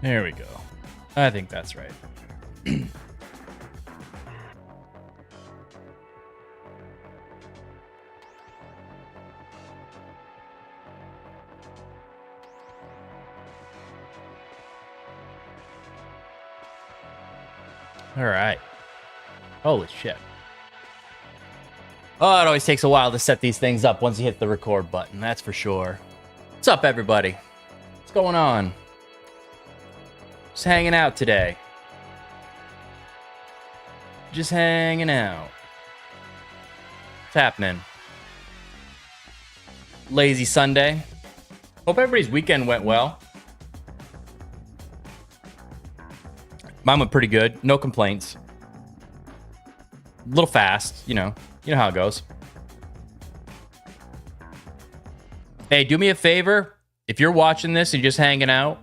There we go. I think that's right. All right. Holy shit. Oh, it always takes a while to set these things up once you hit the record button. That's for sure. What's up, everybody? What's going on? Just hanging out today. Just hanging out. What's happening? Lazy Sunday. Hope everybody's weekend went well. Mine went pretty good. No complaints. A little fast, you know how it goes. Hey, do me a favor. If you're watching this and you're just hanging out,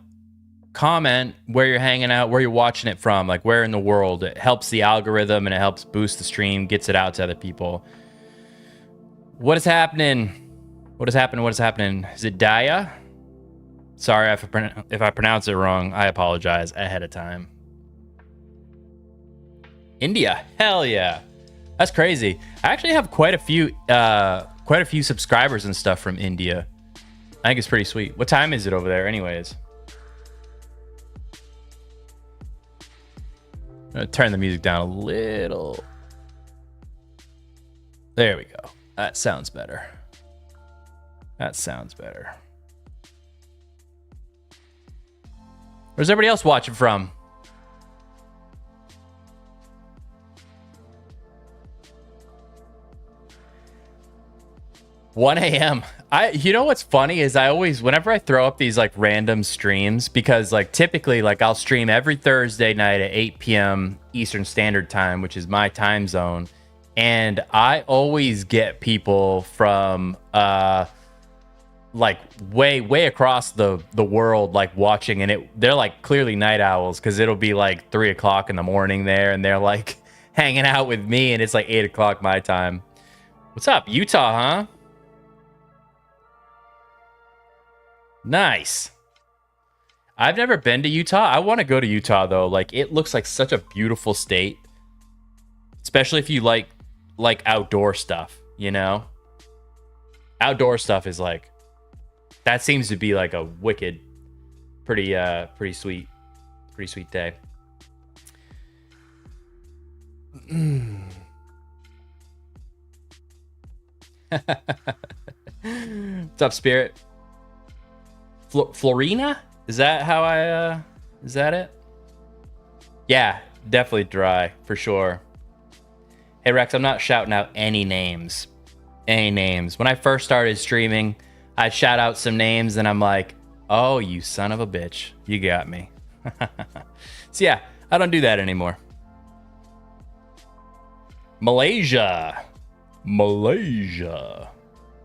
comment where you're hanging out, where you're watching it from, like where in the world. It helps the algorithm and it helps boost the stream, gets it out to other people. What is happening? What is happening? What is happening? Is it Daya? Sorry if I pronounce it wrong. I apologize ahead of time. India, hell yeah. That's crazy. I actually have quite a few subscribers and stuff from India. I think it's pretty sweet. What time is it over there anyways? I'm gonna turn the music down a little. There we go. That sounds better. That sounds better. Where's everybody else watching from? 1 a.m. You know what's funny is I always, whenever I throw up these like random streams, because like typically like I'll stream every Thursday night at 8 p.m. Eastern Standard Time, which is my time zone. And I always get people from like way across the world like watching, and they're like clearly night owls because it'll be like 3 o'clock in the morning there, and they're like hanging out with me, and it's like 8 o'clock my time. What's up, Utah, huh? Nice. I've never been to Utah. I want to go to Utah though. Like it looks like such a beautiful state, especially if you like outdoor stuff, you know? Outdoor stuff is like, that seems to be like a wicked, pretty sweet day. What's up, Spirit? Florina? Is that how is that it? Yeah, definitely dry for sure. Hey Rex, I'm not shouting out any names. When I first started streaming, I'd shout out some names and I'm like, oh, you son of a bitch, you got me. So yeah, I don't do that anymore. Malaysia.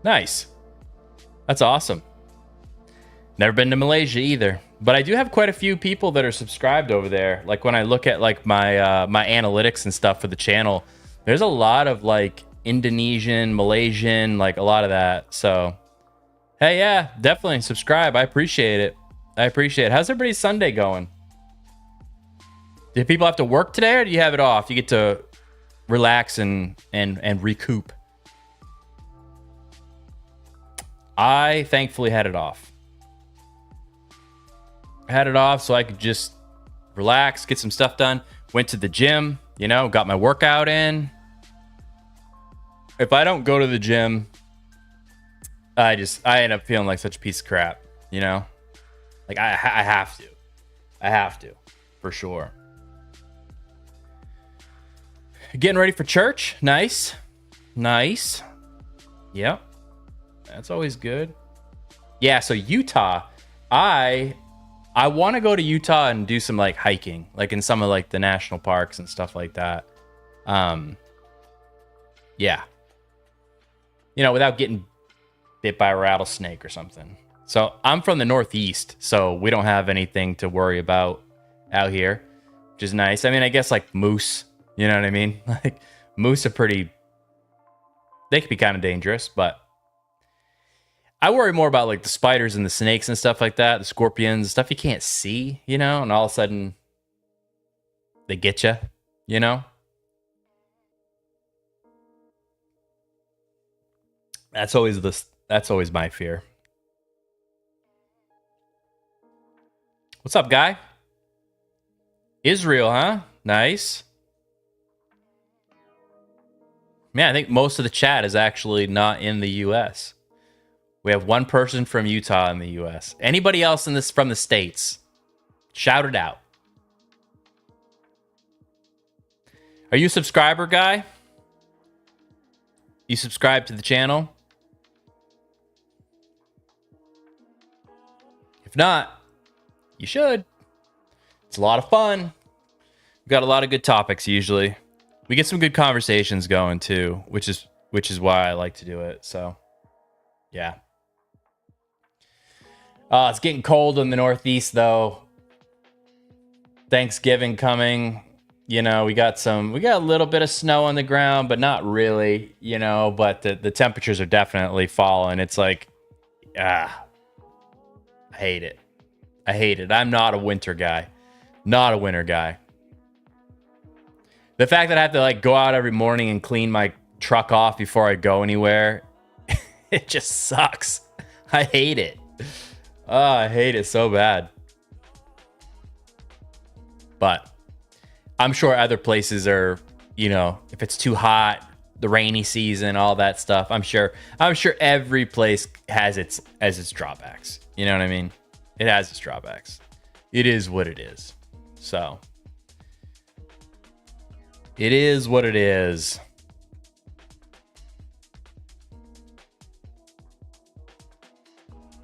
Nice. That's awesome. Never been to Malaysia either, but I do have quite a few people that are subscribed over there. Like when I look at like my my analytics and stuff for the channel, there's a lot of like Indonesian, Malaysian, like a lot of that. So hey, yeah, definitely subscribe. I appreciate it. How's everybody's Sunday going? Do people have to work today, or do you have it off? You get to relax and recoup. I thankfully had it off. So I could just relax, get some stuff done. Went to the gym, got my workout in. If I don't go to the gym, I end up feeling like such a piece of crap, Like I have to, for sure. Getting ready for church. Nice. Yep. That's always good. Yeah, so Utah, I want to go to Utah and do some like hiking, like in some of like the national parks and stuff like that. Yeah. Without getting bit by a rattlesnake or something. So I'm from the Northeast, so we don't have anything to worry about out here, which is nice. I mean, I guess like moose, you know what I mean? Like moose are they can be kind of dangerous, but I worry more about like the spiders and the snakes and stuff like that, the scorpions, stuff you can't see, you know, and all of a sudden they get you, you know. That's always my fear. What's up, guy? Israel, huh? Nice. Man, I think most of the chat is actually not in the US. We have one person from Utah in the US. Anybody else in this from the States? Shout it out. Are you a subscriber, guy? You subscribe to the channel? If not, you should. It's a lot of fun. We've got a lot of good topics usually. We get some good conversations going too, which is why I like to do it. So, yeah. It's getting cold in the Northeast though. Thanksgiving coming. You know, we got a little bit of snow on the ground, but not really, you know, but the temperatures are definitely falling. It's like, I hate it. I hate it. I'm not a winter guy. Not a winter guy. The fact that I have to like go out every morning and clean my truck off before I go anywhere, it just sucks. I hate it. Oh, I hate it so bad. But I'm sure other places are, you know, if it's too hot, the rainy season, all that stuff. I'm sure every place has its drawbacks. You know what I mean? It has its drawbacks. It is what it is. So it is what it is.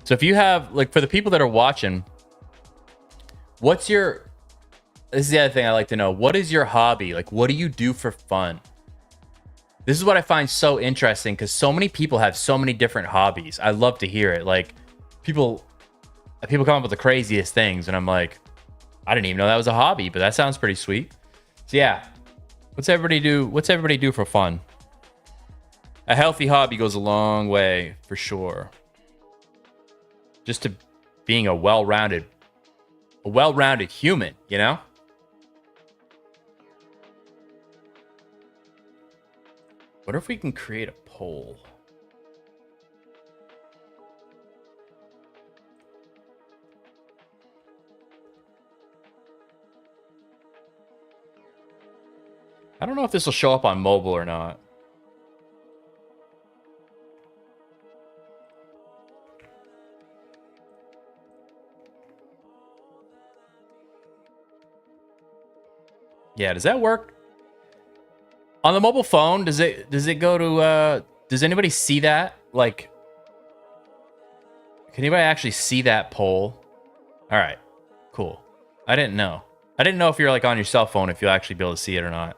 So if you have, like, for the people that are watching, this is the other thing I like to know. What is your hobby? Like, what do you do for fun? This is what I find so interesting because so many people have so many different hobbies. I love to hear it. Like, people come up with the craziest things, and I'm like, I didn't even know that was a hobby, but that sounds pretty sweet. So yeah, what's everybody do for fun? A healthy hobby goes a long way for sure. Just to being a well-rounded human, you know? What if we can create a poll? I don't know if this will show up on mobile or not. Yeah, does that work? On the mobile phone, does it go to does anybody see that? Like, can anybody actually see that poll? All right. Cool. I didn't know if you're like on your cell phone if you'll actually be able to see it or not.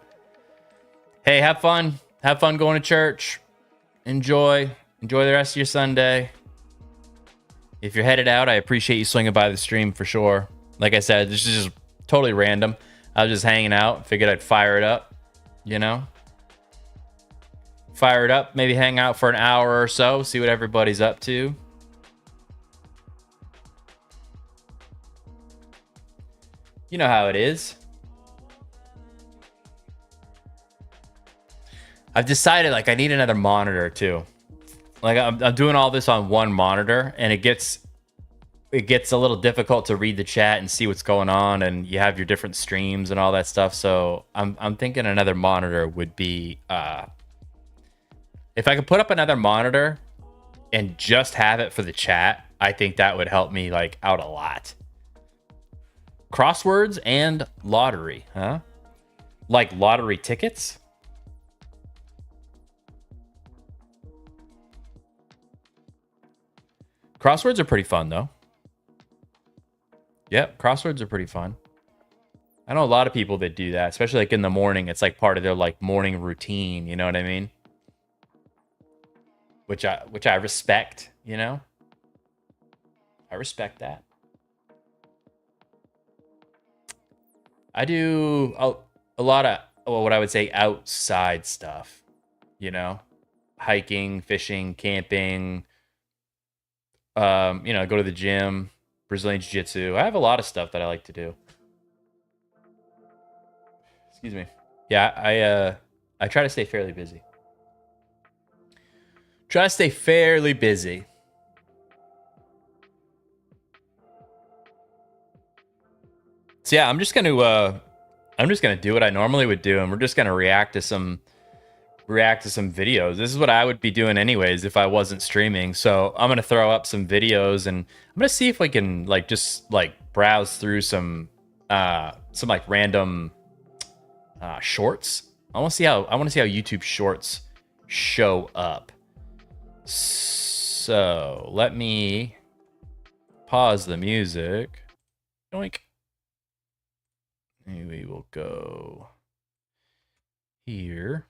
Hey, have fun. Have fun going to church. Enjoy the rest of your Sunday. If you're headed out, I appreciate you swinging by the stream for sure. Like I said, this is just totally random. I was just hanging out. Figured I'd fire it up, you know? Fire it up, maybe hang out for an hour or so, see what everybody's up to. You know how it is. I've decided, like, I need another monitor too. Like, I'm doing all this on one monitor, and it gets a little difficult to read the chat and see what's going on, and you have your different streams and all that stuff. So I'm thinking another monitor would be if I could put up another monitor and just have it for the chat, I think that would help me like out a lot. Crosswords and lottery, huh? Like lottery tickets? Crosswords are pretty fun though. Yep, crosswords are pretty fun. I know a lot of people that do that, especially like in the morning. It's like part of their like morning routine, you know what I mean? Which I respect, you know? I respect that. I do a lot of what I would say outside stuff, you know? Hiking, fishing, camping, Go to the gym, Brazilian Jiu-Jitsu. I have a lot of stuff that I like to do. Excuse me. Yeah, I try to stay fairly busy. Try to stay fairly busy. So yeah, I'm just gonna do what I normally would do, and we're just gonna react to some videos. This is what I would be doing anyways if I wasn't streaming. So I'm gonna throw up some videos, and I'm gonna see if we can just browse through some like random shorts. I want to see how YouTube Shorts show up. So let me pause the music. Doink. We will go here.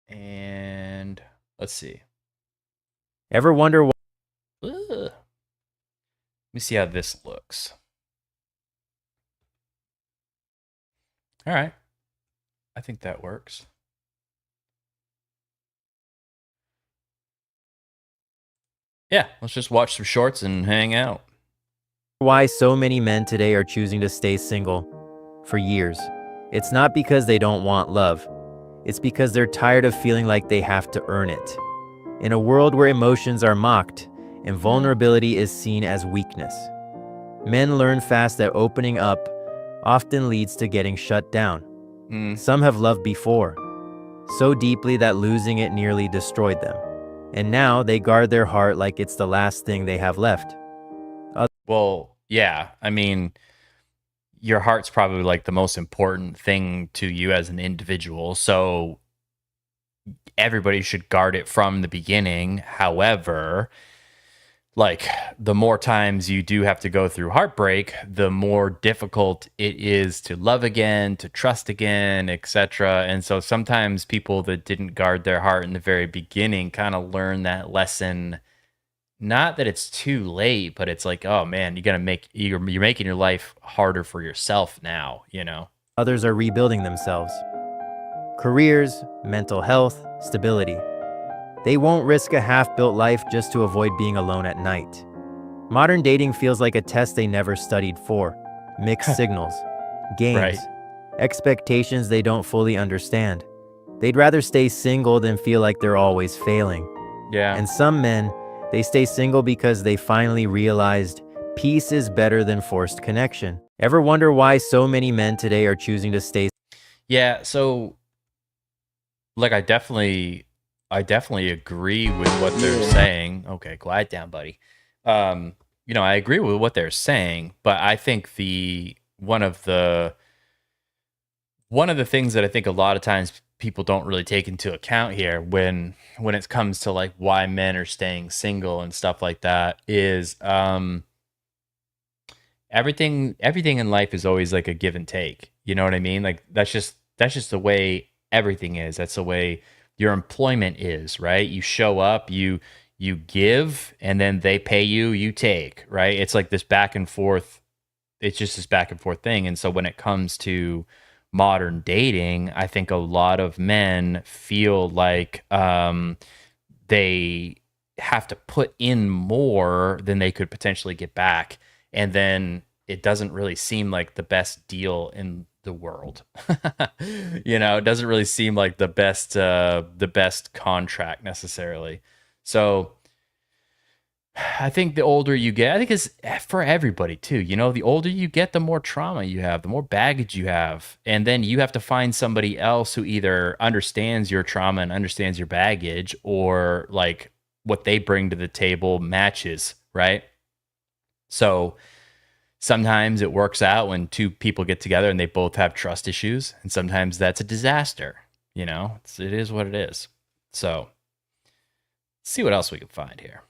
And let's see. Ever wonder why? Let me see how this looks. All right. I think that works. Yeah, let's just watch some shorts and hang out. Why so many men today are choosing to stay single for years. It's not because they don't want love. It's because they're tired of feeling like they have to earn it. In a world where emotions are mocked and vulnerability is seen as weakness, men learn fast that opening up often leads to getting shut down. Some have loved before, so deeply that losing it nearly destroyed them. And now they guard their heart like it's the last thing they have left. Well, yeah. I mean, your heart's probably like the most important thing to you as an individual. So everybody should guard it from the beginning. However, like the more times you do have to go through heartbreak, the more difficult it is to love again, to trust again, etc. And so sometimes people that didn't guard their heart in the very beginning kind of learn that lesson. Not that it's too late, but it's like, oh man, you're making your life harder for yourself now, Others are rebuilding themselves. Careers, mental health, stability. They won't risk a half-built life just to avoid being alone at night. Modern dating feels like a test they never studied for. Mixed signals, games, Right. expectations they don't fully understand. They'd rather stay single than feel like they're always failing. Yeah. And some men, they stay single because they finally realized peace is better than forced connection. Ever wonder why so many men today are choosing to stay? Yeah, so like I definitely agree with what they're saying. Okay, quiet down, buddy. I agree with what they're saying, but I think one of the things that I think a lot of times people don't really take into account here when it comes to like why men are staying single and stuff like that is everything in life is always like a give and take. You know what I mean? Like that's just the way everything is. That's the way your employment is, right? You show up, you give, and then they pay you, you take, right? It's like this back and forth. It's just this back and forth thing. And so when it comes to modern dating, I think a lot of men feel like they have to put in more than they could potentially get back. And then it doesn't really seem like the best deal in the world. It doesn't really seem like the best contract necessarily. So I think the older you get, I think it's for everybody too. The older you get, the more trauma you have, the more baggage you have. And then you have to find somebody else who either understands your trauma and understands your baggage, or like what they bring to the table matches, right? So sometimes it works out when two people get together and they both have trust issues. And sometimes that's a disaster. It is what it is. So let's see what else we can find here.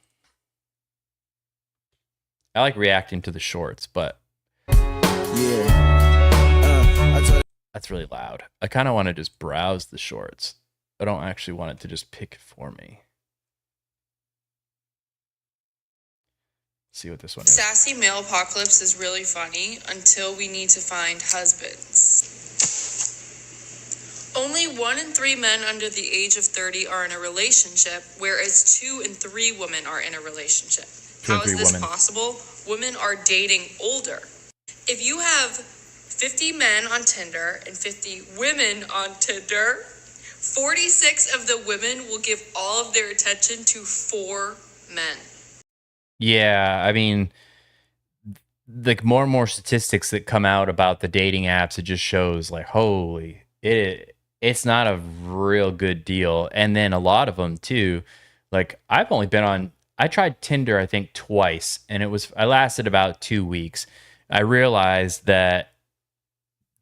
I like reacting to the shorts, but that's really loud. I kind of want to just browse the shorts. I don't actually want it to just pick for me. See what this one is. Sassy male apocalypse is really funny until we need to find husbands. Only 1 in 3 men under the age of 30 are in a relationship, whereas 2 in 3 women are in a relationship. How is this possible? Women are dating older. If you have 50 men on Tinder and 50 women on Tinder, 46 of the women will give all of their attention to 4 men. Yeah, I mean, like more and more statistics that come out about the dating apps, it just shows like, holy, it's not a real good deal. And then a lot of them too, like I tried Tinder, I think twice, and I lasted about 2 weeks. I realized that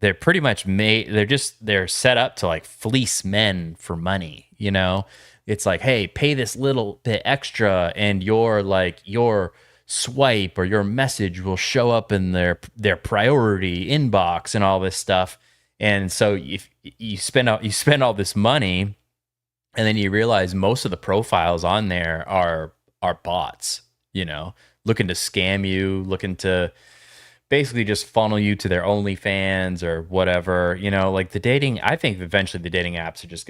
they're pretty much they're set up to like fleece men for money, you know? It's like, hey, pay this little bit extra and your swipe or your message will show up in their priority inbox and all this stuff. And so if you spend all this money, and then you realize most of the profiles on there are bots, you know, looking to scam you, looking to basically just funnel you to their OnlyFans or whatever, you know, like I think eventually the dating apps are just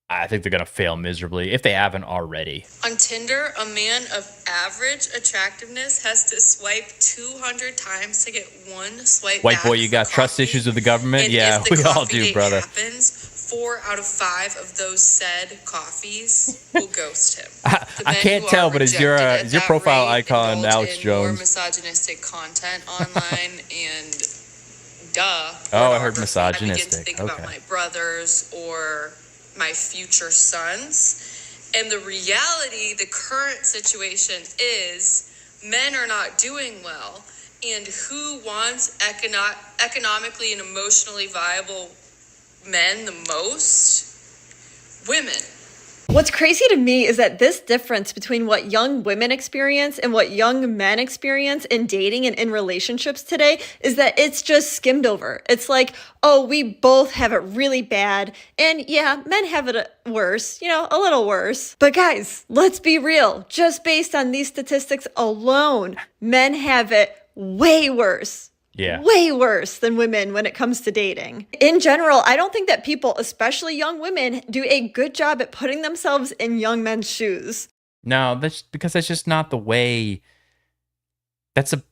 I think they're going to fail miserably if they haven't already. On Tinder, a man of average attractiveness has to swipe 200 times to get one swipe White back boy, you got for trust coffee. issues with the government? And Yeah, if the we all coffee do, date brother. happens, 4 out of 5 of those said coffees will ghost him. I can't tell, but is your profile icon Alex Jones? More misogynistic content online and I heard misogynistic. I begin to think about my brothers or my future sons. And the reality, the current situation is men are not doing well. And who wants economically and emotionally viable men the most? Women. What's crazy to me is that this difference between what young women experience and what young men experience in dating and in relationships today is that it's just skimmed over. It's like, oh, we both have it really bad. And yeah, men have it worse, you know, a little worse. But guys, let's be real. Just based on these statistics alone, men have it way worse. Yeah. Way worse than women when it comes to dating. In general, I don't think that people, especially young women, do a good job at putting themselves in young men's shoes. No, that's because that's just not the way. That's a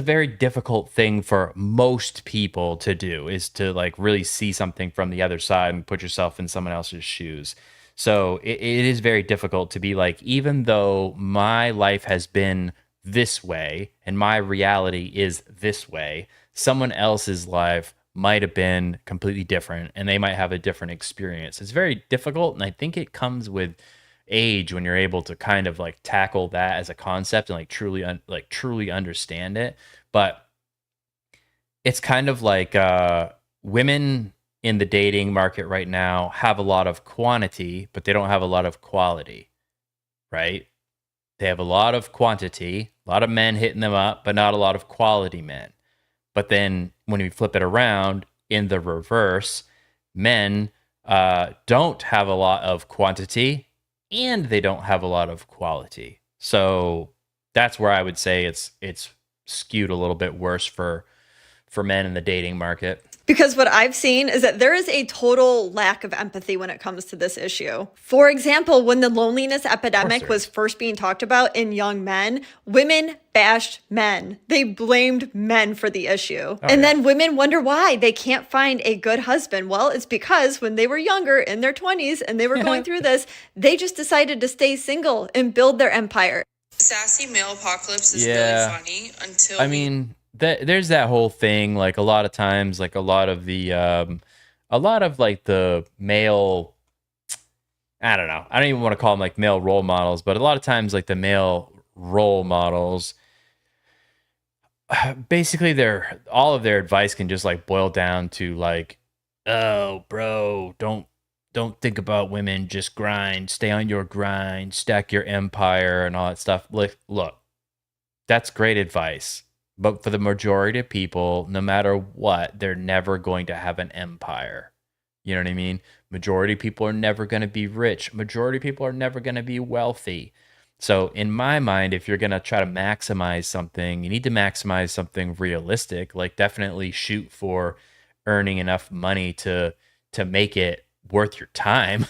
very difficult thing for most people to do, is to like really see something from the other side and put yourself in someone else's shoes. So it is very difficult to be like, even though my life has been this way and my reality is this way, someone else's life might have been completely different and they might have a different experience. It's very difficult, and I think it comes with age when you're able to kind of like tackle that as a concept and like truly understand it. But it's kind of like women in the dating market right now have a lot of quantity, but they don't have a lot of quality, right? They have a lot of quantity, a lot of men hitting them up, but not a lot of quality men. But then when we flip it around in the reverse, men don't have a lot of quantity and they don't have a lot of quality. So that's where I would say it's skewed a little bit worse for men in the dating market. Because what I've seen is that there is a total lack of empathy when it comes to this issue. For example, when the loneliness epidemic was first being talked about in young men, women bashed men. They blamed men for the issue. Then women wonder why they can't find a good husband. Well, it's because when they were younger, in their 20s, and they were going through this, they just decided to stay single and build their empire. Sassy male apocalypse is really funny until there's that whole thing, like a lot of times, like a lot of like the male, I don't know, I don't even want to call them like male role models, but a lot of times like the male role models, basically all of their advice can just like boil down to like, oh bro, don't think about women, just grind, stay on your grind, stack your empire and all that stuff. Look, that's great advice. But for the majority of people, no matter what, they're never going to have an empire. You know what I mean? Majority of people are never going to be rich. Majority of people are never going to be wealthy. So in my mind, if you're going to try to maximize something, you need to maximize something realistic. Like definitely shoot for earning enough money to make it worth your time,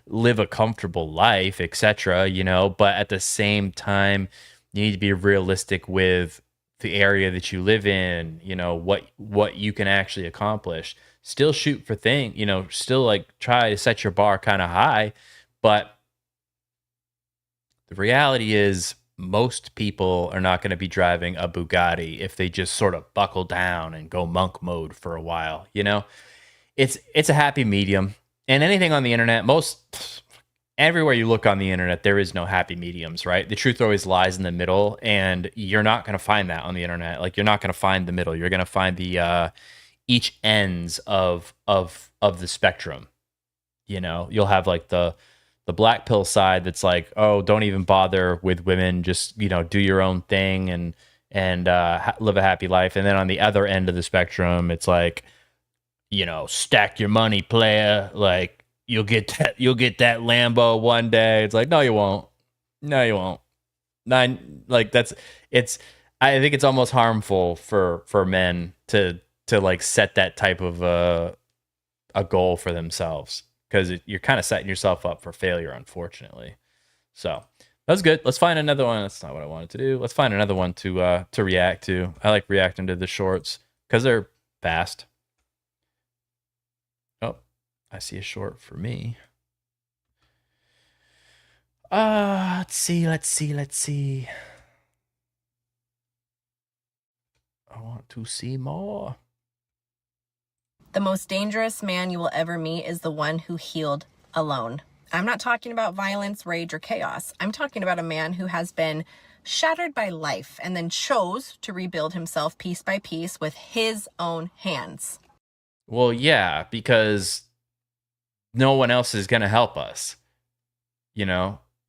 live a comfortable life, etc., but at the same time, you need to be realistic with the area that you live in, what you can actually accomplish. Still shoot for still like try to set your bar kind of high, but the reality is most people are not going to be driving a Bugatti if they just sort of buckle down and go monk mode for a while, It's a happy medium. And anything on the internet, everywhere you look on the internet, there is no happy mediums, right? The truth always lies in the middle, and you're not going to find that on the internet. Like you're not going to find the middle. You're going to find the each ends of the spectrum. You'll have like the black pill side that's like, oh, don't even bother with women, just do your own thing and live a happy life. And then on the other end of the spectrum, it's like, stack your money, player. Like you'll get that Lambo one day. It's like, no, you won't. No, you won't. Like I think it's almost harmful for men to like set that type of a goal for themselves, because you're kind of setting yourself up for failure, unfortunately. So that's good. Let's find another one. That's not what I wanted to do. Let's find another one to react to. I like reacting to the shorts because they're fast. Oh, I see a short for me. Let's see. I want to see more. The most dangerous man you will ever meet is the one who healed alone. I'm not talking about violence, rage, or chaos. I'm talking about a man who has been shattered by life and then chose to rebuild himself piece by piece with his own hands. Well, yeah, because no one else is going to help us.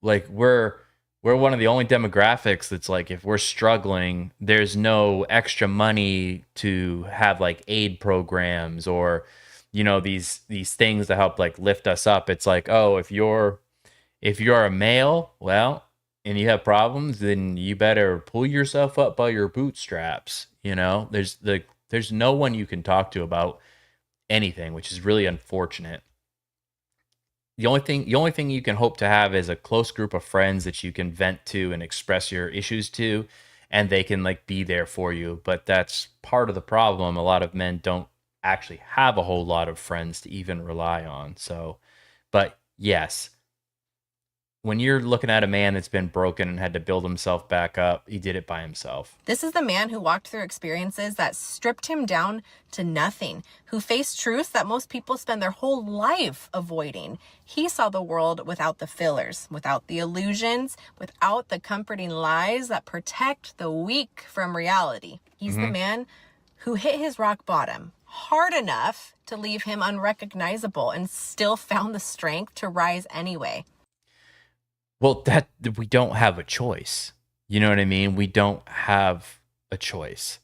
Like we're one of the only demographics that's like, if we're struggling, there's no extra money to have like aid programs or these things to help like lift us up. It's like, oh, if you're a male, well, and you have problems, then you better pull yourself up by your bootstraps. There's no one you can talk to about anything, which is really unfortunate. The only thing you can hope to have is a close group of friends that you can vent to and express your issues to, and they can like be there for you. But that's part of the problem. A lot of men don't actually have a whole lot of friends to even rely on. So, but yes, when you're looking at a man that's been broken and had to build himself back up, he did it by himself. This is the man who walked through experiences that stripped him down to nothing, who faced truths that most people spend their whole life avoiding. He saw the world without the fillers, without the illusions, without the comforting lies that protect the weak from reality. He's the man who hit his rock bottom hard enough to leave him unrecognizable and still found the strength to rise anyway. Well, that we don't have a choice. You know what I mean? We don't have a choice.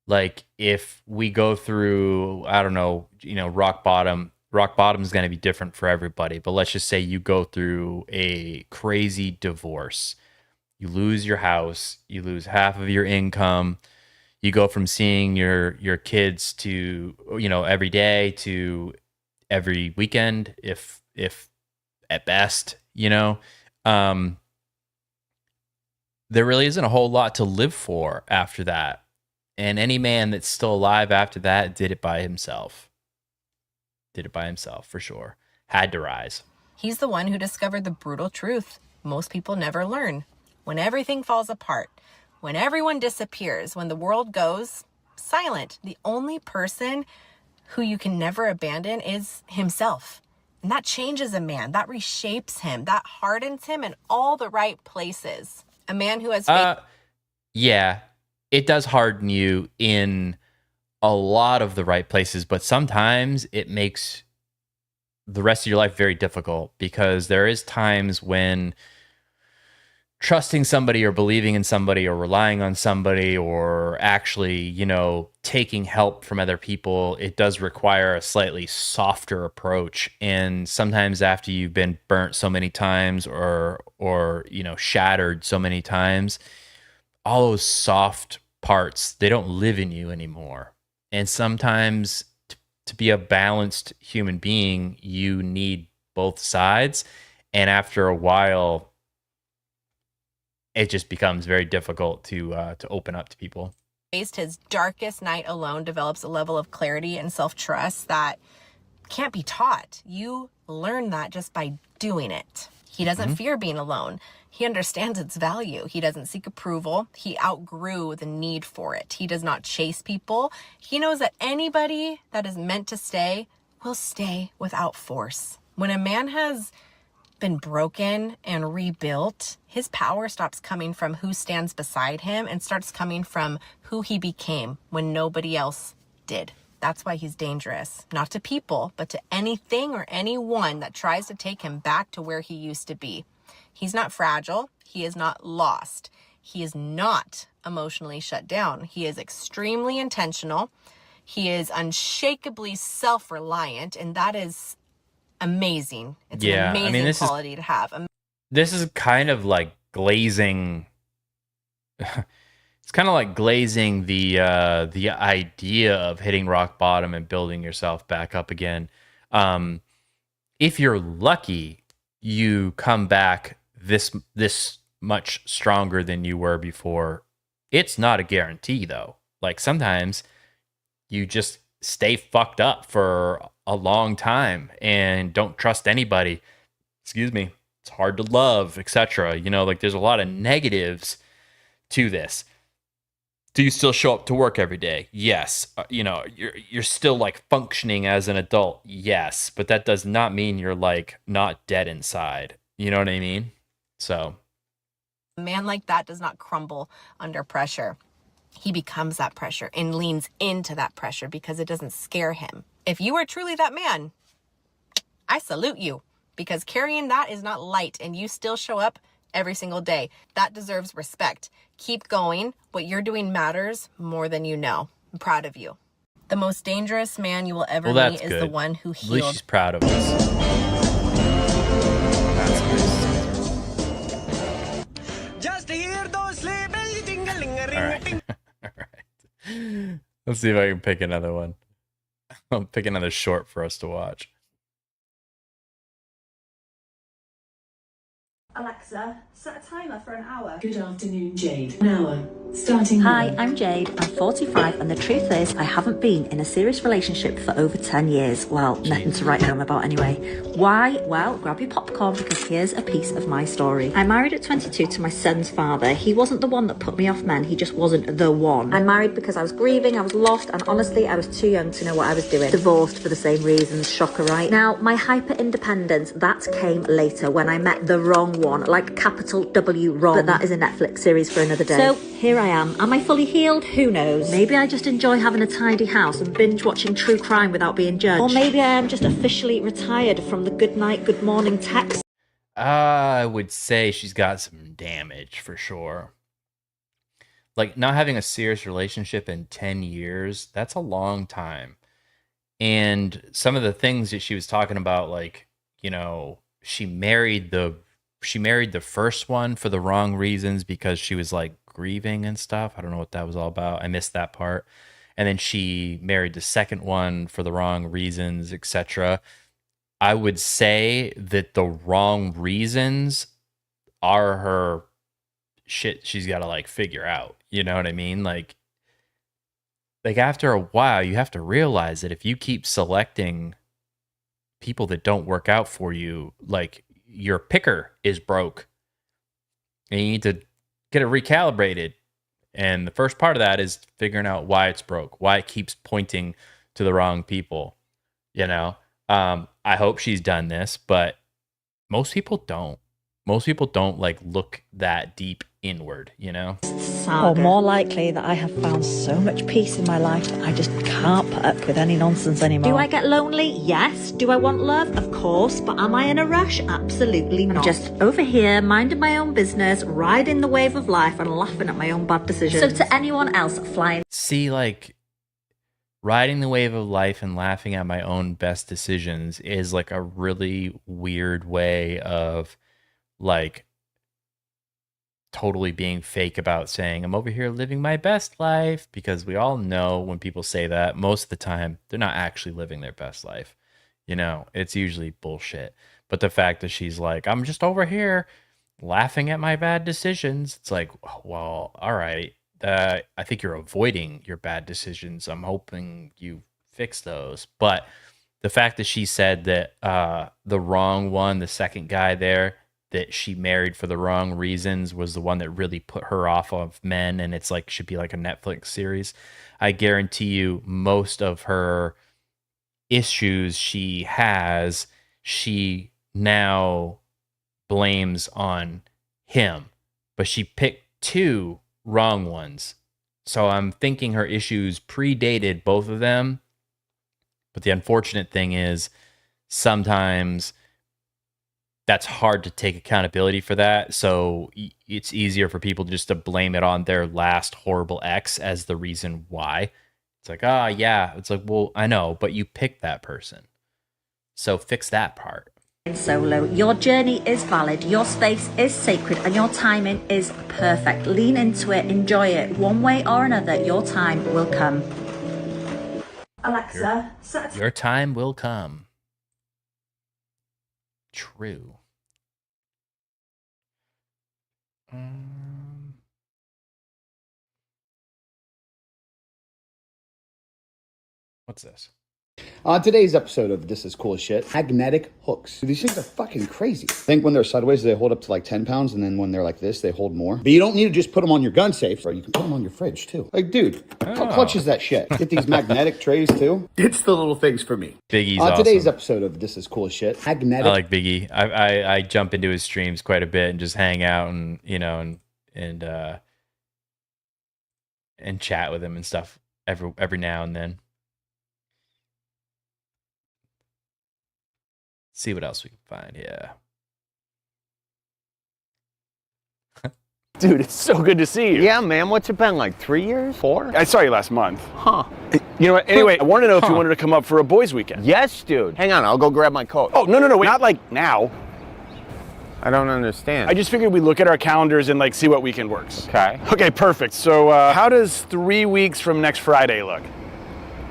Like if we go through, I don't know, rock bottom is going to be different for everybody. But let's just say you go through a crazy divorce. You lose your house, you lose half of your income. You go from seeing your kids to, every day to every weekend, if at best, there really isn't a whole lot to live for after that. And any man that's still alive after that did it by himself. Did it by himself, for sure. Had to rise. He's the one who discovered the brutal truth most people never learn. When everything falls apart, when everyone disappears, when the world goes silent, the only person who you can never abandon is himself. And that changes a man, that reshapes him, that hardens him in all the right places. A man who has faith. Yeah, it does harden you in a lot of the right places, but sometimes it makes the rest of your life very difficult, because there is times when trusting somebody or believing in somebody or relying on somebody or actually, taking help from other people, it does require a slightly softer approach. And sometimes after you've been burnt so many times or shattered so many times, all those soft parts, they don't live in you anymore. And sometimes to be a balanced human being, you need both sides. And after a while, it just becomes very difficult to open up to people. His darkest night alone develops a level of clarity and self-trust that can't be taught. You learn that just by doing it. He doesn't fear being alone. He understands its value. He doesn't seek approval. He outgrew the need for it. He does not chase people. He knows that anybody that is meant to stay will stay without force. When a man has been broken and rebuilt, his power stops coming from who stands beside him and starts coming from who he became when nobody else did. That's why he's dangerous, not to people, but to anything or anyone that tries to take him back to where he used to be. He's not fragile. He is not lost. He is not emotionally shut down. He is extremely intentional. He is unshakably self-reliant, and that is amazing. It's an amazing quality to have. This is kind of like glazing. It's kind of like glazing the idea of hitting rock bottom and building yourself back up again. If you're lucky, you come back this much stronger than you were before. It's not a guarantee though. Like sometimes you just stay fucked up for a long time and don't trust anybody. Excuse me. It's hard to love, etc. Like there's a lot of negatives to this. Do you still show up to work every day? Yes. You're still like functioning as an adult. Yes, but that does not mean you're like not dead inside. You know what I mean? So a man like that does not crumble under pressure. He becomes that pressure and leans into that pressure because it doesn't scare him. If you are truly that man, I salute you, because carrying that is not light and you still show up every single day. That deserves respect. Keep going. What you're doing matters more than you know. I'm proud of you. The most dangerous man you will ever meet is the one who healed. At least she's proud of us. Just hear those sleigh bells ding-a-ling-a-ring-a-ding. All right. Let's see if I can pick another one. I'll pick another short for us to watch. Alexa, set a timer for an hour. Good afternoon, Jade. An hour. Starting Hi, now. I'm Jade. I'm 45, and the truth is, I haven't been in a serious relationship for over 10 years. Well, nothing to write home about anyway. Why? Well, grab your popcorn, because here's a piece of my story. I married at 22 to my son's father. He wasn't the one that put me off men, he just wasn't the one. I married because I was grieving, I was lost, and honestly, I was too young to know what I was doing. Divorced for the same reasons, shocker, right? Now, my hyper-independence, that came later when I met the wrong one, like capital W wrong. But that is a Netflix series for another day. So, here I am. Am I fully healed? Who knows? Maybe I just enjoy having a tidy house and binge watching true crime without being judged. Or maybe I am just officially retired from the good night, good morning text. I would say she's got some damage for sure. Like not having a serious relationship in 10 years, that's a long time. And some of the things that she was talking about, like, she married the first one for the wrong reasons because she was like grieving and stuff. I don't know what that was all about. I missed that part. And then she married the second one for the wrong reasons, etc. I would say that the wrong reasons are her shit she's got to like figure out. You know what I mean? Like after a while, you have to realize that if you keep selecting people that don't work out for you, like your picker is broke and you need to get it recalibrated. And the first part of that is figuring out why it's broke, why it keeps pointing to the wrong people. I hope she's done this, but most people don't. Most people don't like look that deep inward, saga. Or more likely that I have found so much peace in my life that I just can't put up with any nonsense anymore. Do I get lonely? Yes. Do I want love? Of course. But am I in a rush? Absolutely not. I'm just over here, minding my own business, riding the wave of life and laughing at my own bad decisions. So to anyone else flying... See, like, riding the wave of life and laughing at my own best decisions is like a really weird way of like totally being fake about saying I'm over here living my best life, because we all know when people say that, most of the time they're not actually living their best life. You know, it's usually bullshit. But the fact that she's like, I'm just over here laughing at my bad decisions, it's like, well, all right. I think you're avoiding your bad decisions. I'm hoping you fix those. But the fact that she said that the wrong one, the second guy there, that she married for the wrong reasons, was the one that really put her off of men, and it's like should be like a Netflix series. I guarantee you most of her issues she has, she now blames on him. But she picked two wrong ones. So I'm thinking her issues predated both of them. But the unfortunate thing is sometimes that's hard to take accountability for that. So it's easier for people just to blame it on their last horrible ex as the reason why. It's like, oh, yeah. It's like, well, I know, but you picked that person. So fix that part. Solo. Your journey is valid, your space is sacred, and your timing is perfect. Lean into it, enjoy it. One way or another, your time will come. Alexa, your time will come. True. What's this? On today's episode of This Is Cool as Shit, magnetic hooks. These things are fucking crazy. I think when they're sideways, they hold up to like 10 pounds, and then when they're like this, they hold more. But you don't need to just put them on your gun safe, or you can put them on your fridge too. Like, dude, how clutch is that shit? Get these magnetic trays too. It's the little things for me. Biggie's on awesome. Today's episode of This Is Cool as Shit, magnetic. I like Biggie. I jump into his streams quite a bit and just hang out and, you know, and chat with him and stuff every now and then. See what else we can find. Yeah. Dude, it's so good to see you. Yeah, man. What's it been, like 3 years? 4? I saw you last month. Huh. You know what? Anyway, I wanted to know if you wanted to come up for a boys' weekend. Yes, dude. Hang on, I'll go grab my coat. Oh, no, wait. Not like now. I don't understand. I just figured we'd look at our calendars and like see what weekend works. Okay. Okay, perfect. So how does 3 weeks from next Friday look?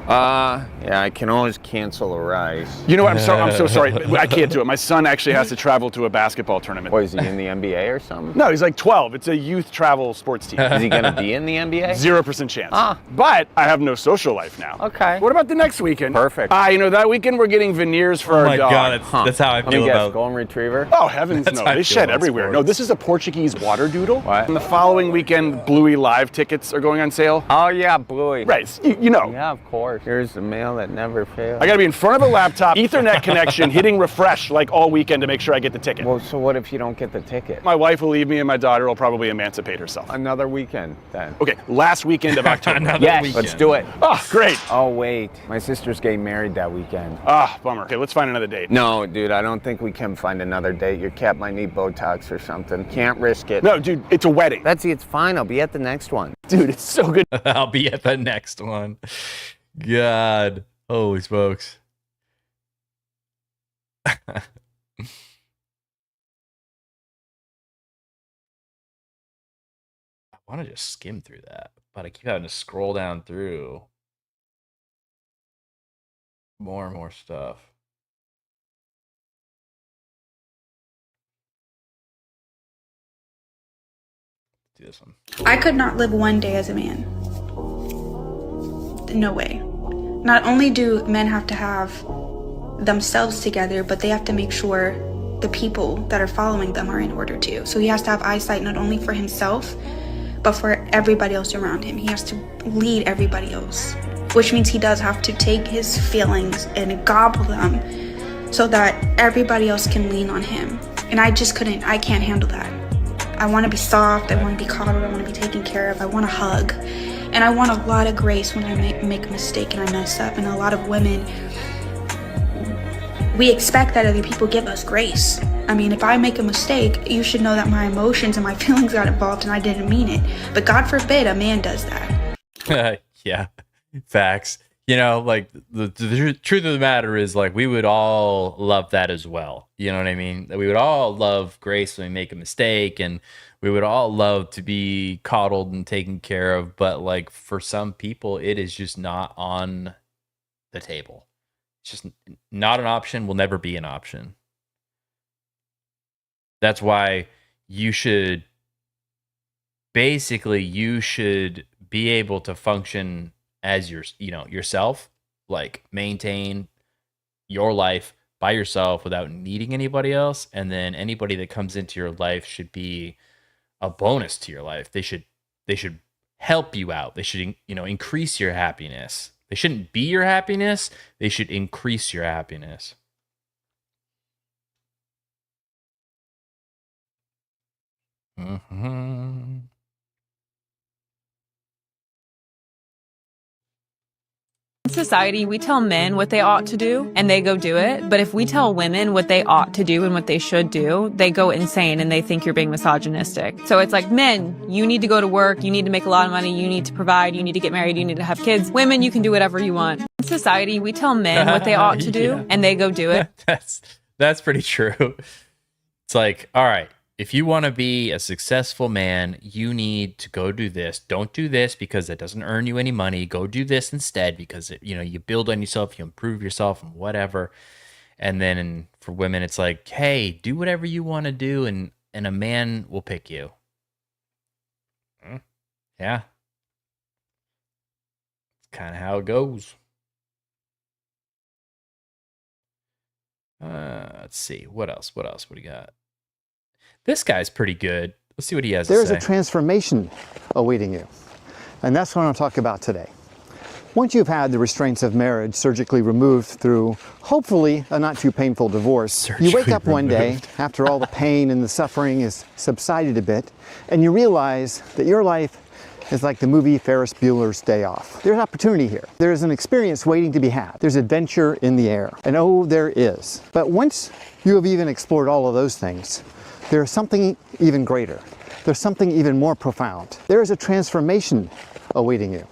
Yeah, I can always cancel a rise. You know what? I'm so sorry. I can't do it. My son actually has to travel to a basketball tournament. What, is he in the NBA or something? No, he's like 12. It's a youth travel sports team. Is he going to be in the NBA? 0% chance. But I have no social life now. Okay. What about the next weekend? Perfect. You know, that weekend we're getting veneers for our dog. Oh my God, that's how I feel about golden retriever? Oh, heavens no. They shed everywhere. No, this is a Portuguese water doodle. What? And the following weekend, Bluey Live tickets are going on sale. Oh, yeah, Bluey. Right, you know. Yeah, of course. Here's the mail that never fails. I gotta be in front of a laptop, Ethernet connection, hitting refresh like all weekend to make sure I get the ticket. Well, so what if you don't get the ticket? My wife will leave me and my daughter will probably emancipate herself. Another weekend, then. Okay, last weekend of October. Yes, let's do it. Oh, great. Oh, wait. My sister's getting married that weekend. Bummer. Okay, let's find another date. No, dude, I don't think we can find another date. Your cat might need Botox or something. Can't risk it. No, dude, it's a wedding. Betsy, it's fine. I'll be at the next one. Dude, it's so good. I'll be at the next one. God. Holy smokes. I want to just skim through that, but I keep having to scroll down through more and more stuff. Do this one. I could not live one day as a man. No way. Not only do men have to have themselves together, but they have to make sure the people that are following them are in order too. So he has to have eyesight not only for himself, but for everybody else around him. He has to lead everybody else, which means he does have to take his feelings and gobble them so that everybody else can lean on him. And I can't handle that. I want to be soft, I want to be coddled, I want to be taken care of, I want a hug. And I want a lot of grace when I make a mistake and I mess up. And a lot of women, we expect that other people give us grace. I mean, if I make a mistake, you should know that my emotions and my feelings got involved and I didn't mean it. But God forbid a man does that. Yeah, facts. You know, like the truth of the matter is, like, we would all love that as well. You know what I mean? We would all love grace when we make a mistake, and we would all love to be coddled and taken care of. But like, for some people, it is just not on the table. It's just not an option, will never be an option. That's why you should be able to function as yourself, like maintain your life by yourself without needing anybody else. And then anybody that comes into your life should be a bonus to your life. They should help you out. They should, increase your happiness. They shouldn't be your happiness. They should increase your happiness. Mm-hmm. In society, we tell men what they ought to do and they go do it. But if we tell women what they ought to do and what they should do, they go insane and they think you're being misogynistic. So it's like, men, you need to go to work, you need to make a lot of money, you need to provide, you need to get married, you need to have kids. Women, you can do whatever you want. In society, we tell men what they ought to do and they go do it. That's pretty true. It's like, all right, if you want to be a successful man, you need to go do this. Don't do this because it doesn't earn you any money. Go do this instead because you build on yourself, you improve yourself, and whatever. And then for women, it's like, hey, do whatever you want to do, and a man will pick you. Yeah, it's kind of how it goes. Let's see what else. What do you got? This guy's pretty good. Let's see what he has to say. There's a transformation awaiting you. And that's what I want to talk about today. Once you've had the restraints of marriage surgically removed through, hopefully, a not too painful divorce, you wake up one day after all the pain and the suffering has subsided a bit, and you realize that your life is like the movie Ferris Bueller's Day Off. There's opportunity here. There's an experience waiting to be had. There's adventure in the air. And oh, there is. But once you have even explored all of those things, there's something even greater. There's something even more profound. There is a transformation awaiting you.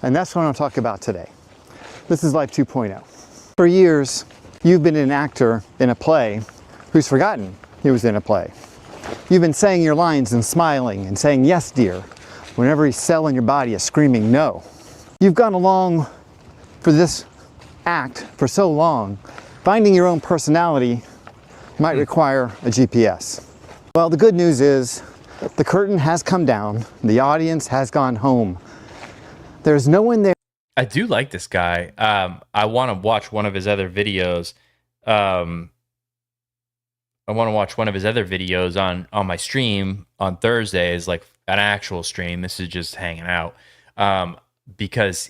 And that's what I want to talk about today. This is Life 2.0. For years, you've been an actor in a play who's forgotten he was in a play. You've been saying your lines and smiling and saying, yes, dear, when every cell in your body is screaming no. You've gone along for this act for so long, finding your own personality might require a GPS. Well, the good news is the curtain has come down. The audience has gone home. There's no one there. I do like this guy. I want to watch one of his other videos. On my stream on Thursdays, like an actual stream. This is just hanging out. Because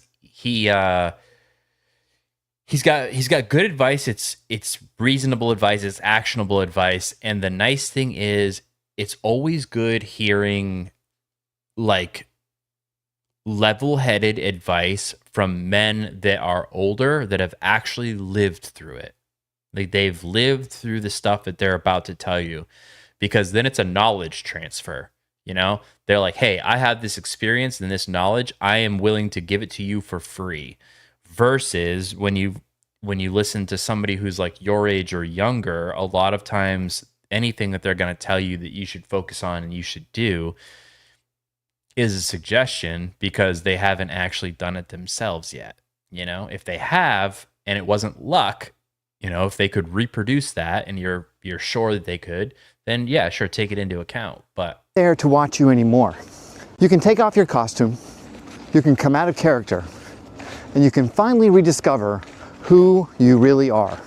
He's got good advice. It's reasonable advice. It's actionable advice. And the nice thing is, it's always good hearing like level-headed advice from men that are older that have actually lived through it. Like they've lived through the stuff that they're about to tell you, because then it's a knowledge transfer. They're like, hey, I have this experience and this knowledge. I am willing to give it to you for free. Versus when you listen to somebody who's like your age or younger, a lot of times anything that they're going to tell you that you should focus on and you should do is a suggestion because they haven't actually done it themselves yet. If they have and it wasn't luck, if they could reproduce that and you're sure that they could, then yeah, sure, take it into account. But there to watch you anymore. You can take off your costume, you can come out of character, and you can finally rediscover who you really are.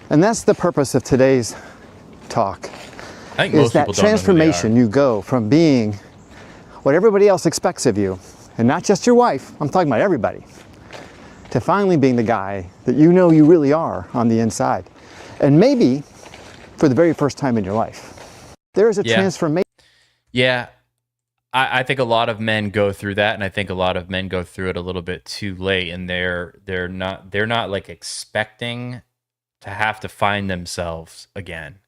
And that's the purpose of today's talk. I think most people don't know who they are. Transformation, you go from being what everybody else expects of you, and not just your wife, I'm talking about everybody, to finally being the guy that you know you really are on the inside. And maybe for the very first time in your life. There is a transformation. Yeah, I think a lot of men go through that, and I think a lot of men go through it a little bit too late, and they're not like expecting to have to find themselves again,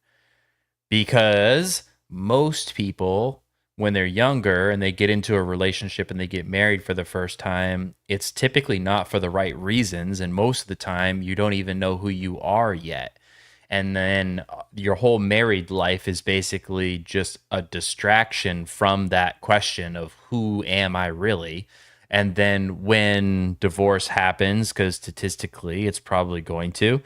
because most people, when they're younger and they get into a relationship and they get married for the first time, it's typically not for the right reasons, and most of the time you don't even know who you are yet. And then your whole married life is basically just a distraction from that question of who am I really? And then when divorce happens, because statistically it's probably going to,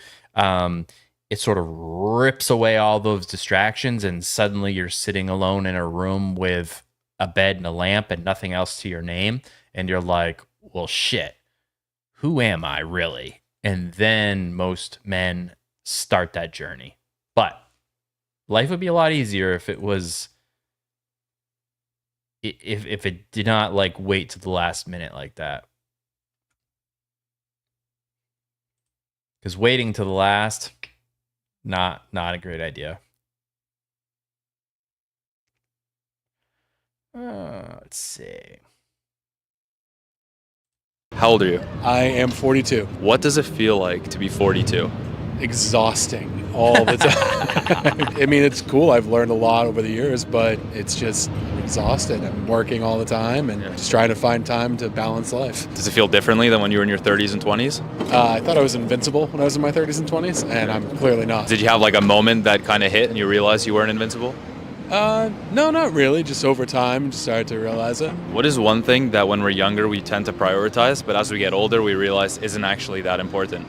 it sort of rips away all those distractions, and suddenly you're sitting alone in a room with a bed and a lamp and nothing else to your name. And you're like, well, shit, who am I really? And then most men start that journey. But life would be a lot easier if it was if it did not like wait to the last minute like that. Because waiting to the last, not a great idea. Let's see. How old are you? I am 42. What does it feel like to be 42? Exhausting all the time. I mean, it's cool. I've learned a lot over the years, but it's just exhausted. I'm working all the time and just trying to find time to balance life. Does it feel differently than when you were in your 30s and 20s? I thought I was invincible when I was in my 30s and 20s, and I'm clearly not. Did you have like a moment that kind of hit and you realized you weren't invincible? No, not really. Just over time, just started to realize it. What is one thing that when we're younger we tend to prioritize, but as we get older we realize isn't actually that important?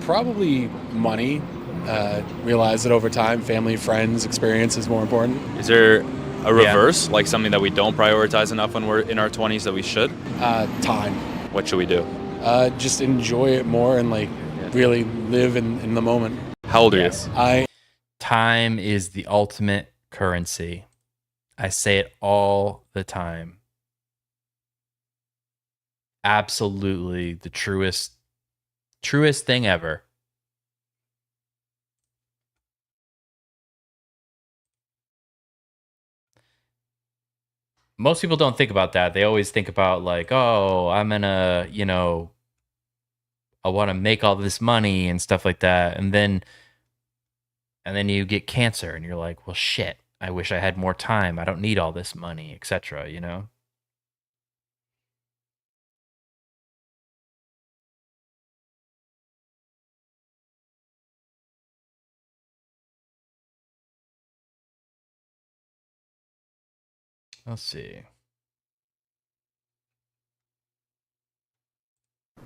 Probably money. Realize that over time, family, friends, experience is more important. Is there a reverse, like something that we don't prioritize enough when we're in our 20s that we should? Time. What should we do? Just enjoy it more and like really live in the moment. How old are you? Time is the ultimate currency. I say it all the time. Absolutely the truest thing ever. Most people don't think about that. They always think about like, oh, I'm gonna, I want to make all this money and stuff like that. And then you get cancer and you're like, well, shit, I wish I had more time. I don't need all this money, etc., Let's see.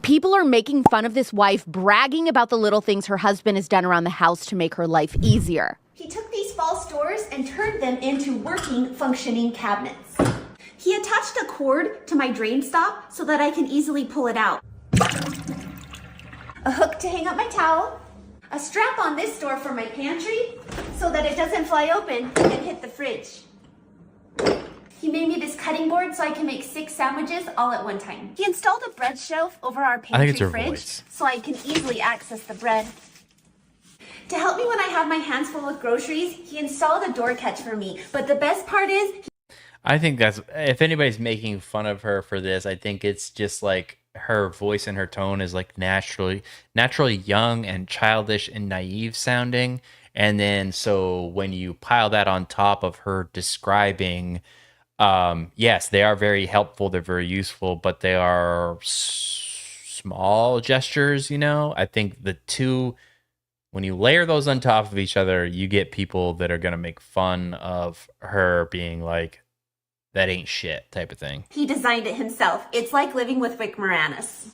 People are making fun of this wife, bragging about the little things her husband has done around the house to make her life easier. He took these false doors and turned them into working, functioning cabinets. He attached a cord to my drain stop so that I can easily pull it out. A hook to hang up my towel. A strap on this door for my pantry so that it doesn't fly open and hit the fridge. He made me this cutting board so I can make 6 sandwiches all at one time. He installed a bread shelf over our pantry fridge so I can easily access the bread. To help me when I have my hands full with groceries, he installed a door catch for me. But the best part is... I think that's, if anybody's making fun of her for this, I think it's just like her voice and her tone is like naturally young and childish and naive sounding. And then so when you pile that on top of her describing... yes, they are very helpful. They're very useful, but they are small gestures, I think the two, when you layer those on top of each other, you get people that are going to make fun of her being like, that ain't shit type of thing. He designed it himself. It's like living with Rick Moranis.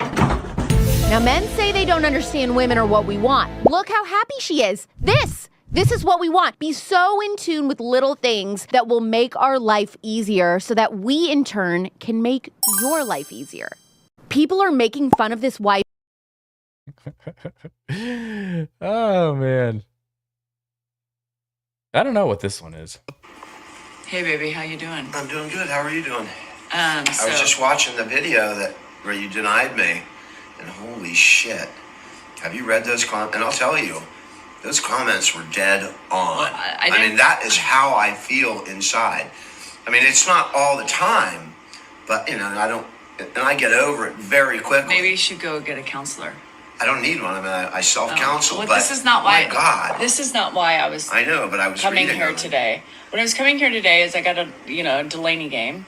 Now, men say they don't understand women or what we want. Look how happy she is. This is what we want. Be so in tune with little things that will make our life easier so that we, in turn, can make your life easier. People are making fun of this wife. Oh, man. I don't know what this one is. Hey, baby, how you doing? I'm doing good. How are you doing? I was just watching the video where you denied me, and holy shit. Have you read those comments? And I'll tell you, Those comments were dead on. Well, I mean, that is how I feel inside. I mean, it's not all the time, but and I get over it very quickly. Maybe you should go get a counselor. I don't need one. I mean, I self-counsel, Well, but this is not why. my God. This is not why I was. I know, but I was coming reading here on it. today. When I was coming here today, is I got a Delaney game,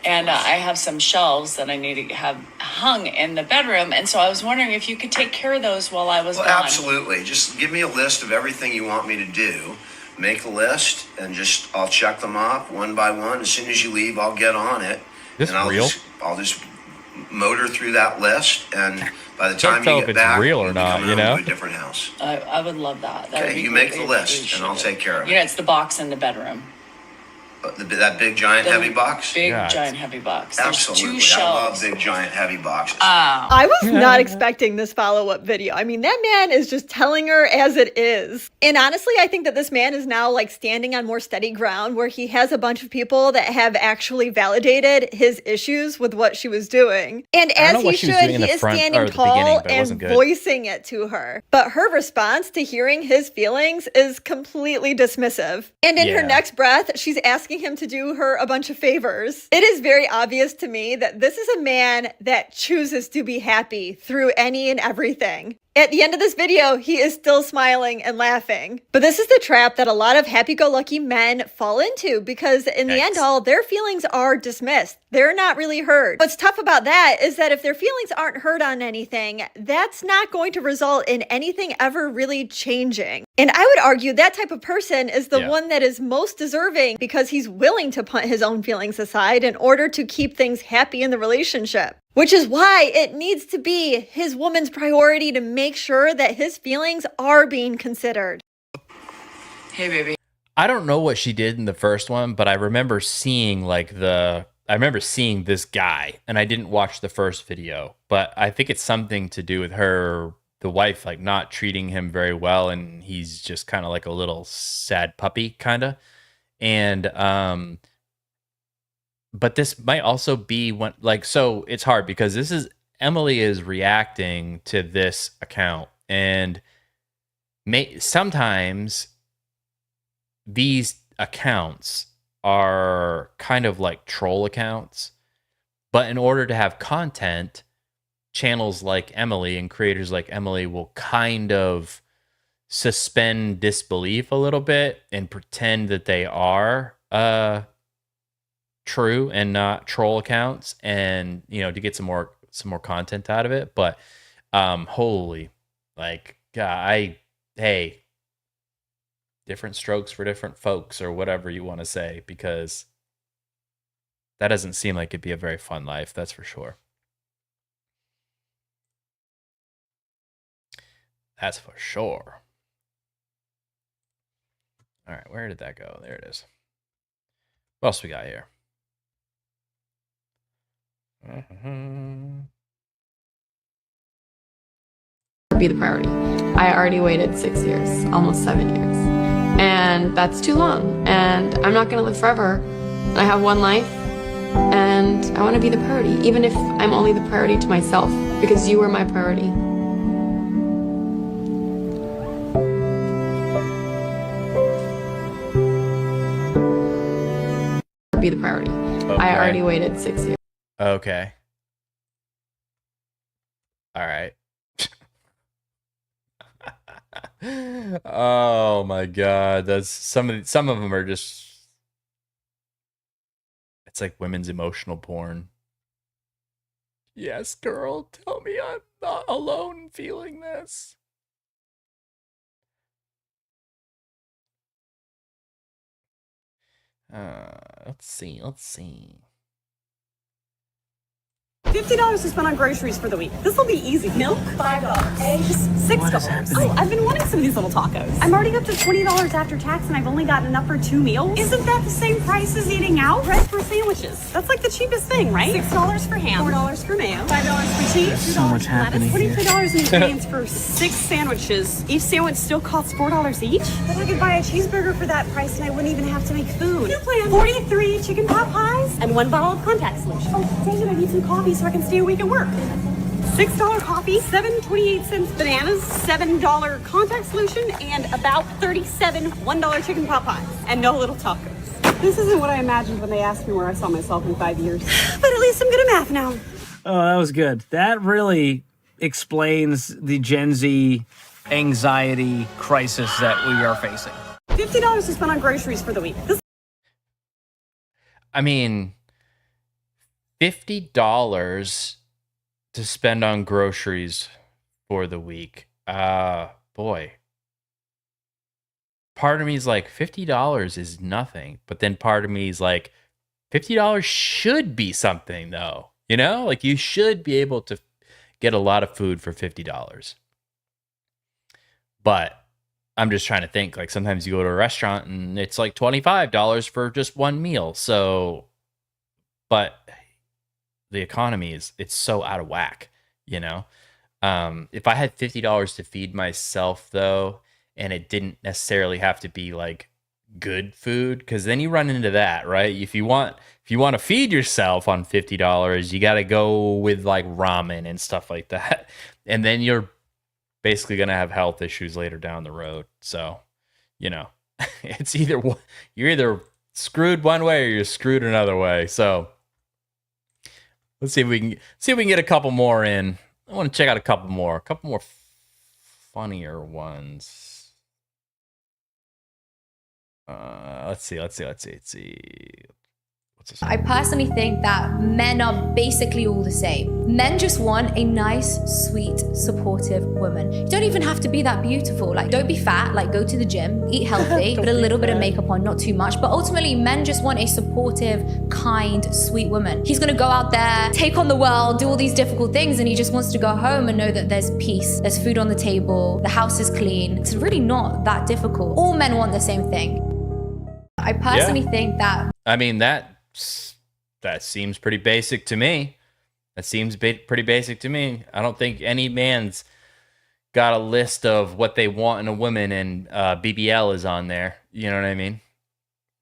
and I have some shelves that I need to have hung in the bedroom, and so I was wondering if you could take care of those while I was Well, gone. absolutely. Just give me a list of everything you want me to do. Make a list, and I'll check them off one by one. As soon as you leave, I'll get on it. This and I'll just motor through that list, and by the time Can't tell you if get it's back, real or we'll be not, coming you over know? to a different house. I would love that. That would Okay, be you make the great. list, and I'll take care of it. It's the box in the bedroom. That big, giant, heavy box? Big, giant, heavy box. There's Absolutely. two I love shelves. big, giant, heavy boxes. I was not expecting this follow-up video. I mean, that man is just telling her as it is. And honestly, I think that this man is now like standing on more steady ground where he has a bunch of people that have actually validated his issues with what she was doing. And as he should, he is standing tall and voicing it to her. But her response to hearing his feelings is completely dismissive. And in her next breath, she's asking him to do her a bunch of favors. It is very obvious to me that this is a man that chooses to be happy through any and everything. At the end of this video, he is still smiling and laughing. But this is the trap that a lot of happy-go-lucky men fall into because in the end all, their feelings are dismissed. They're not really heard. What's tough about that is that if their feelings aren't heard on anything, that's not going to result in anything ever really changing. And I would argue that type of person is the one that is most deserving because he's willing to put his own feelings aside in order to keep things happy in the relationship. Which is why it needs to be his woman's priority to make sure that his feelings are being considered. Hey, baby. I don't know what she did in the first one, but I remember seeing seeing this guy, and I didn't watch the first video, but I think it's something to do with the wife, like not treating him very well, and he's just kind of like a little sad puppy, kind of. And but this might also be so it's hard because Emily is reacting to this account, and sometimes these accounts are kind of like troll accounts, but in order to have content, channels like Emily and creators like Emily will kind of suspend disbelief a little bit and pretend that they are true and not troll accounts, and to get some more content out of it. But holy, like, God, hey, different strokes for different folks, or whatever you want to say, because that doesn't seem like it'd be a very fun life, that's for sure. That's for sure. All right, where did that go? There it is. What else we got here? Be the priority. I already waited 6 years, almost 7 years. And that's too long. And I'm not gonna live forever. I have one life, and I wanna be the priority, even if I'm only the priority to myself, because you were my priority. Be the priority. Okay. I already waited 6 years. Okay. All right. Oh my God. That's some of them are just, it's like women's emotional porn. Yes, girl, tell me I'm not alone feeling this. Let's see. $50 to spend on groceries for the week. This will be easy. Milk, $5. Eggs, $6. Oh, I've been wanting some of these little tacos. I'm already up to $20 after tax, and I've only got enough for 2 meals. Isn't that the same price as eating out? Bread for sandwiches. That's like the cheapest thing, right? $6 for ham, $4 for mayo, $5 for cheese, There's so much happening here. $23 in ingredients for 6 sandwiches. Each sandwich still costs $4 each. But I could buy a cheeseburger for that price, and I wouldn't even have to make food. New plan: 43 chicken pot pies and 1 bottle of contact solution. Oh, dang it! I need some coffee so I can stay awake at work. $6 coffee, 7.28 bananas, $7 contact solution, and about 37 $1 chicken pot pies, and no little tacos. This isn't what I imagined when they asked me where I saw myself in 5 years. But at least I'm good at math now. Oh, that was good. That really explains the Gen Z anxiety crisis that we are facing. $50 to spend on groceries for the week. I mean, $50 to spend on groceries for the week. Boy. Part of me is like, $50 is nothing. But then part of me is like, $50 should be something, though. You know, like you should be able to get a lot of food for $50. But I'm just trying to think, like sometimes you go to a restaurant and it's like $25 for just one meal. So, but the economy it's so out of whack, you know? If I had $50 to feed myself though, and it didn't necessarily have to be like good food, because then you run into that, right? If you want to feed yourself on $50, you got to go with like ramen and stuff like that. And then you're basically going to have health issues later down the road. So, you know, it's you're either screwed one way or you're screwed another way. So let's see if we can get a couple more in. I want to check out a couple more funnier ones. Let's see. I personally think that men are basically all the same. Men just want a nice, sweet, supportive woman. You don't even have to be that beautiful. Like, don't be fat, like go to the gym, eat healthy, put a little bit of makeup on, not too much. But ultimately, men just want a supportive, kind, sweet woman. He's gonna go out there, take on the world, do all these difficult things, and he just wants to go home and know that there's peace, there's food on the table, the house is clean. It's really not that difficult. All men want the same thing. I personally think that... I mean, that seems pretty basic to me. Pretty basic to me. I don't think any man's got a list of what they want in a woman and BBL is on there. You know what I mean?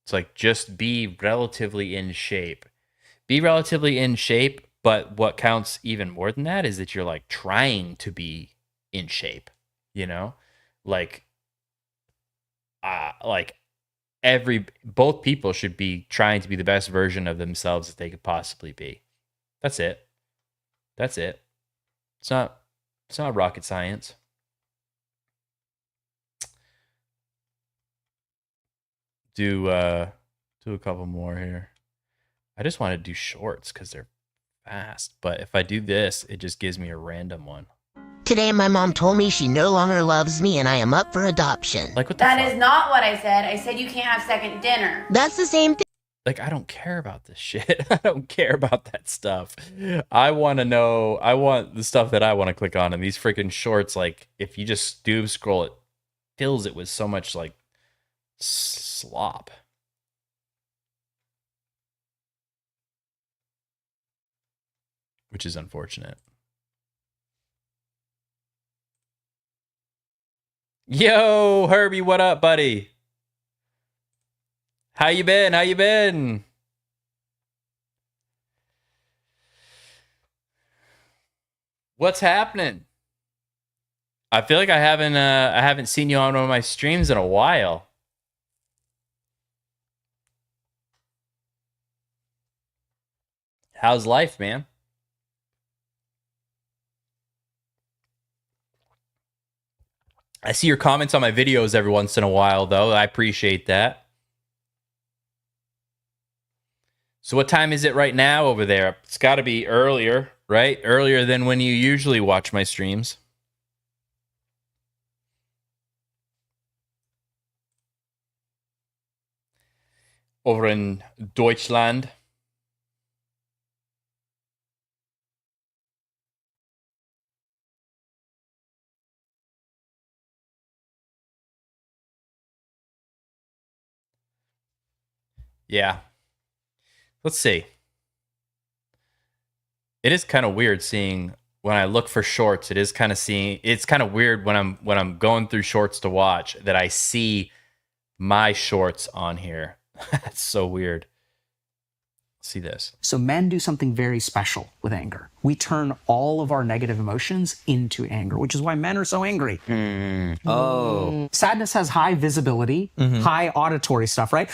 It's like, just be relatively in shape. Be relatively in shape, but what counts even more than that is that you're like trying to be in shape, you know? Both people should be trying to be the best version of themselves that they could possibly be. That's it. It's not rocket science. Do a couple more here. I just want to do shorts because they're fast, but if I do this, it just gives me a random one. Today, my mom told me she no longer loves me and I am up for adoption. Like, what the fuck? That is not what I said. I said you can't have second dinner. That's the same thing. Like, I don't care about this shit. I don't care about that stuff. I want the stuff that I want to click on. And these freaking shorts, like, if you just doom scroll, it fills it with so much, like, slop. Which is unfortunate. Yo, Herbie, what up, buddy? How you been? What's happening? I feel like I haven't seen you on one of my streams in a while. How's life, man? I see your comments on my videos every once in a while, though. I appreciate that. So what time is it right now over there? It's got to be earlier, right? Earlier than when you usually watch my streams. Over in Deutschland. Yeah. Let's see. It is kind of weird seeing when I look for shorts. It's kind of weird when I'm going through shorts to watch that I see my shorts on here. That's so weird. See this. So men do something very special with anger. We turn all of our negative emotions into anger, which is why men are so angry. Oh. Sadness has high visibility, high auditory stuff, right?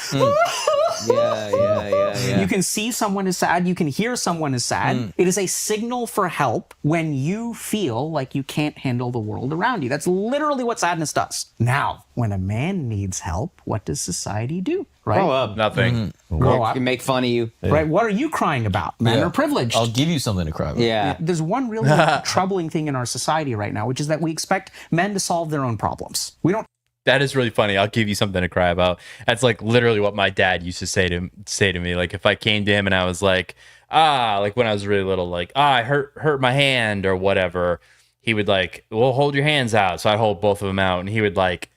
Yeah. You can see someone is sad. You can hear someone is sad. It is a signal for help when you feel like you can't handle the world around you. That's literally what sadness does. Now, when a man needs help, what does society do? Right? Grow up. Nothing. Grow up. Can make fun of you. Right? What are you crying about? Men are privileged. I'll give you something to cry about. Yeah. There's one really troubling thing in our society right now, which is that we expect men to solve their own problems. We don't. That is really funny. I'll give you something to cry about. That's like literally what my dad used to say to me. Like if I came to him and I was like, like when I was really little, like, I hurt my hand or whatever, he would like, well, hold your hands out. So I'd hold both of them out, and he would like,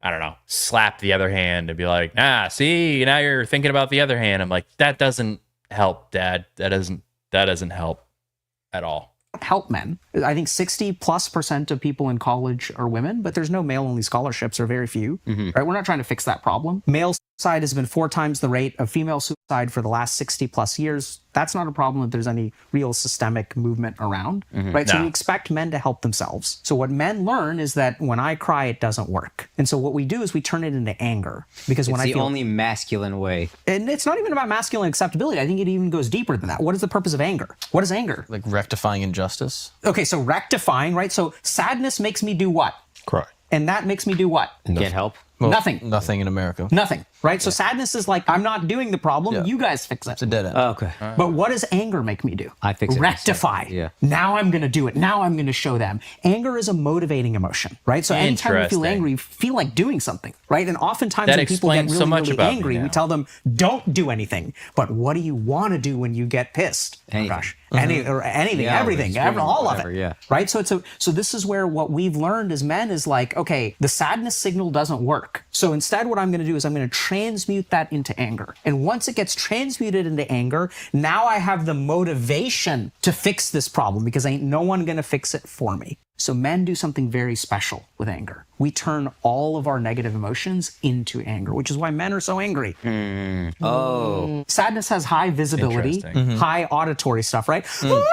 I don't know, slap the other hand and be like, see, now you're thinking about the other hand. I'm like, that doesn't help, Dad. That doesn't help at all. Help men. I think 60+% of people in college are women, but there's no male-only scholarships, or very few. Right? We're not trying to fix that problem. Male suicide has been 4 times the rate of female suicide for the last 60+ years. That's not a problem if there's any real systemic movement around, right? So we expect men to help themselves. So what men learn is that when I cry, it doesn't work. And so what we do is we turn it into anger, because when I feel... It's the only masculine way. And it's not even about masculine acceptability. I think it even goes deeper than that. What is the purpose of anger? What is anger? Like rectifying injustice? Okay, so rectifying, right? So sadness makes me do what? Cry. And that makes me do what? Get help? Well, Nothing. Nothing in America. Nothing, right? So sadness is like, I'm not doing the problem, you guys fix it. It's a dead end. Okay. But what does anger make me do? I fix it. Rectify. Yeah. Now I'm going to do it. Now I'm going to show them. Anger is a motivating emotion, right? So anytime you feel angry, you feel like doing something, right? And oftentimes That when people get explains really, so much really about me angry, now. we tell them, don't do anything. But what do you want to do when you get pissed? Anything. Oh gosh. Anything, Yeah, everything, scream, all whatever, of it. yeah. Right? So this is where what we've learned as men is like, okay, the sadness signal doesn't work. So instead what I'm going to do is I'm going to transmute that into anger. And once it gets transmuted into anger, now I have the motivation to fix this problem, because ain't no one going to fix it for me. So men do something very special with anger. We turn all of our negative emotions into anger, which is why men are so angry. Oh. Sadness has high visibility, high auditory stuff, right? All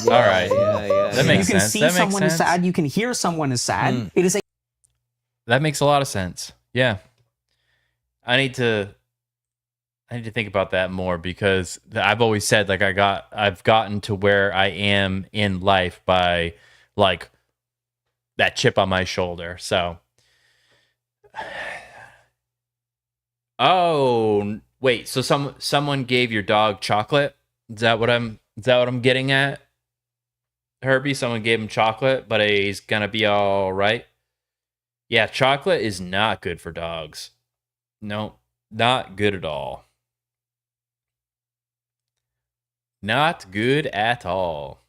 right. Yeah. That makes You can sense. see That makes someone is sense. sad. You can hear someone is sad. It is a That makes a lot of sense. Yeah. I need to think about that more, because I've always said like I've gotten to where I am in life by like that chip on my shoulder. So oh, wait, so someone gave your dog chocolate? Is that what I'm getting at? Herbie, someone gave him chocolate, but he's going to be all right. Yeah, chocolate is not good for dogs. No, not good at all. Not good at all.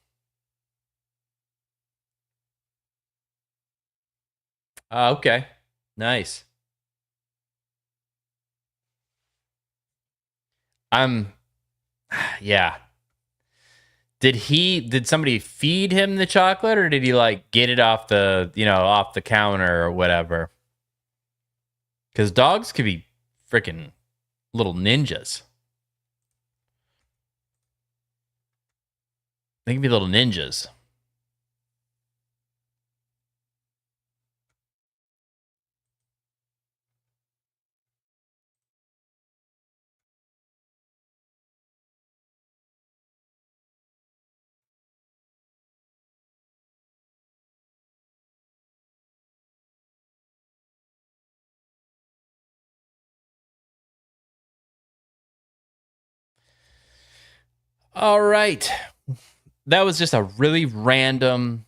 Okay. Nice. Yeah. Did somebody feed him the chocolate, or did he like get it off the counter or whatever? Because dogs could be freaking little ninjas. They can be little ninjas. All right. That was just a really random,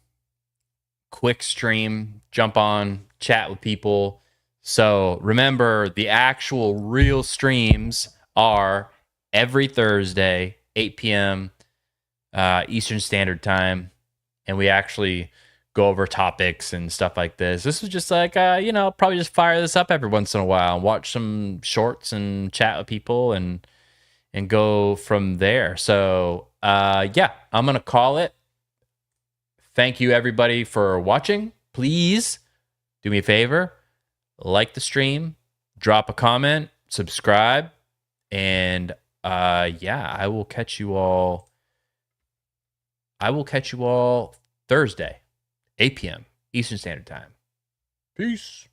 quick stream. Jump on, chat with people. So remember, the actual real streams are every Thursday, 8 p.m. Eastern Standard Time. And we actually go over topics and stuff like this. This was just like, probably just fire this up every once in a while and watch some shorts and chat with people and go from there. So, yeah, I'm going to call it. Thank you, everybody, for watching. Please do me a favor. Like the stream, drop a comment, subscribe, and Yeah, I will catch you all. Thursday, 8 p.m. Eastern Standard Time. Peace.